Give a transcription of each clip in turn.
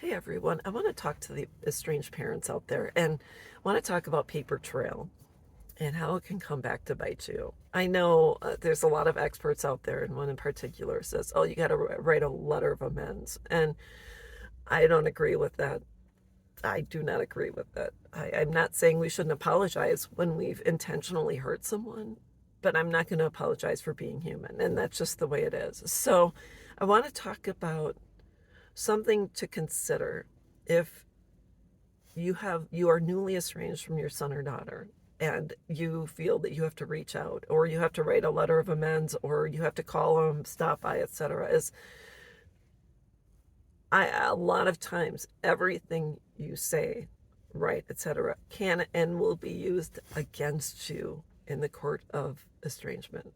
Hey everyone, I want to talk to the estranged parents out there and want to talk about paper trail and how it can come back to bite you. I know there's a lot of experts out there, and one in particular says, oh, you got to write a letter of amends. And I don't agree with that. I do not agree with that. I'm not saying we shouldn't apologize when we've intentionally hurt someone, but I'm not going to apologize for being human. And that's just the way it is. So I want to talk about something to consider if you are newly estranged from your son or daughter and you feel that you have to reach out or you have to write a letter of amends or you have to call them, stop by, etc. Is a lot of times everything you say, right, etc., can and will be used against you in the court of estrangement.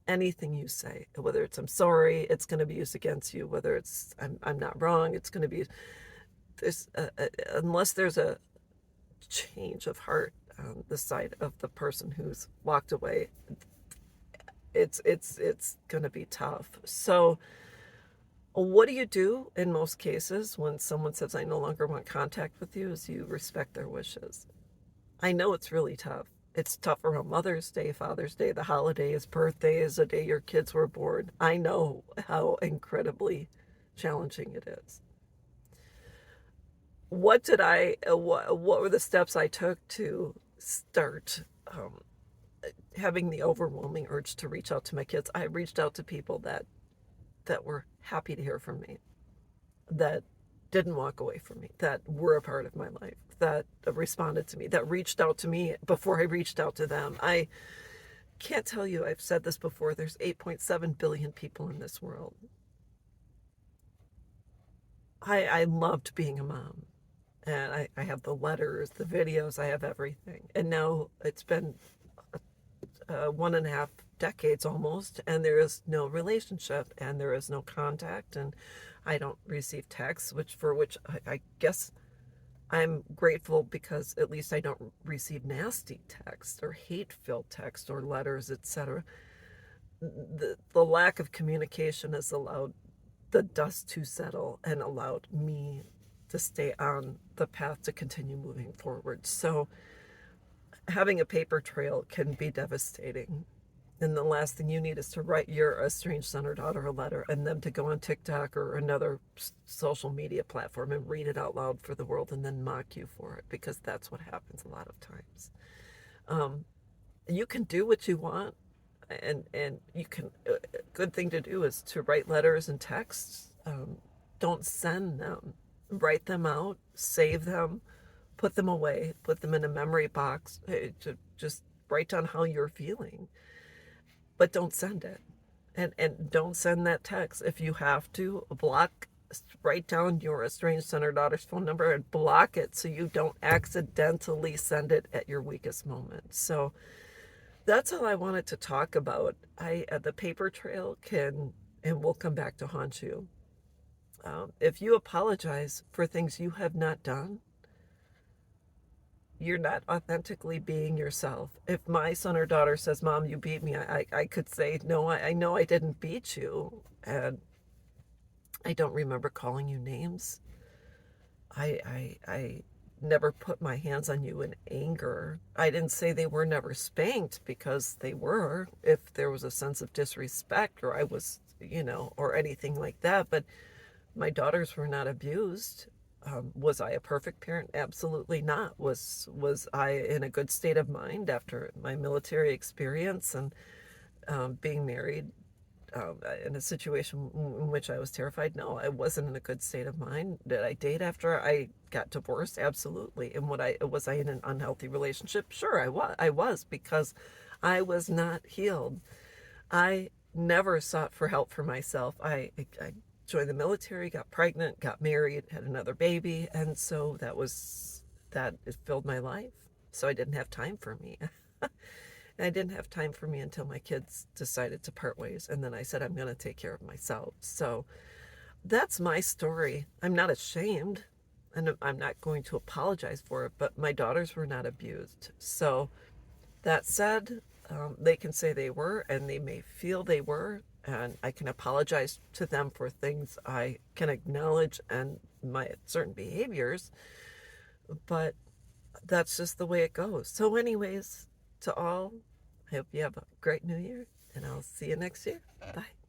Anything you say, whether it's I'm sorry, it's going to be used against you. Whether it's I'm not wrong, it's going to be this unless there's a change of heart on the side of the person who's walked away. It's going to be tough. So what do you do in most cases when someone says I no longer want contact with you? Is you respect their wishes. I know it's really tough. It's tough around Mother's Day, Father's Day, the holidays, birthdays, the day your kids were born. I know how incredibly challenging it is. What were the steps I took to start having the overwhelming urge to reach out to my kids? I reached out to people that were happy to hear from me, that didn't walk away from me, that were a part of my life, that responded to me, that reached out to me before I reached out to them. I can't tell you, I've said this before, there's 8.7 billion people in this world. I loved being a mom. And I have the letters, the videos, I have everything. And now it's been 1.5 decades almost, and there is no relationship and there is no contact, and I don't receive texts, which I guess I'm grateful because at least I don't receive nasty text or hate-filled text or letters, etc. The lack of communication has allowed the dust to settle and allowed me to stay on the path to continue moving forward. So having a paper trail can be devastating. And the last thing you need is to write your estranged son or daughter a letter and them to go on TikTok or another social media platform and read it out loud for the world and then mock you for it, because that's what happens a lot of times. Um, you can do what you want, and you can. A good thing to do is to write letters and texts. Don't send them. Write them out, save them, put them away, put them in a memory box. Just write down how you're feeling, but don't send it. And don't send that text. If you have to, write down your estranged son or daughter's phone number and block it so you don't accidentally send it at your weakest moment. So that's all I wanted to talk about. The paper trail can and will come back to haunt you. If you apologize for things you have not done, you're not authentically being yourself. If my son or daughter says, Mom, you beat me, I could say, no, I know I didn't beat you. And I don't remember calling you names. I never put my hands on you in anger. I didn't say they were never spanked, because they were, if there was a sense of disrespect or I was, or anything like that. But my daughters were not abused. Was I a perfect parent? Absolutely not. Was I in a good state of mind after my military experience and being married in a situation in which I was terrified? No, I wasn't in a good state of mind. Did I date after I got divorced? Absolutely. And was I in an unhealthy relationship? Sure, I was. I was, because I was not healed. I never sought for help for myself. I joined the military, got pregnant, got married, had another baby, and so that it filled my life. So I didn't have time for me. And I didn't have time for me until my kids decided to part ways, and then I said I'm going to take care of myself. So that's my story. I'm not ashamed, and I'm not going to apologize for it, but my daughters were not abused. So that said, they can say they were, and they may feel they were, and I can apologize to them for things I can acknowledge and my certain behaviors, but that's just the way it goes. So, anyways, to all, I hope you have a great new year, and I'll see you next year. Bye.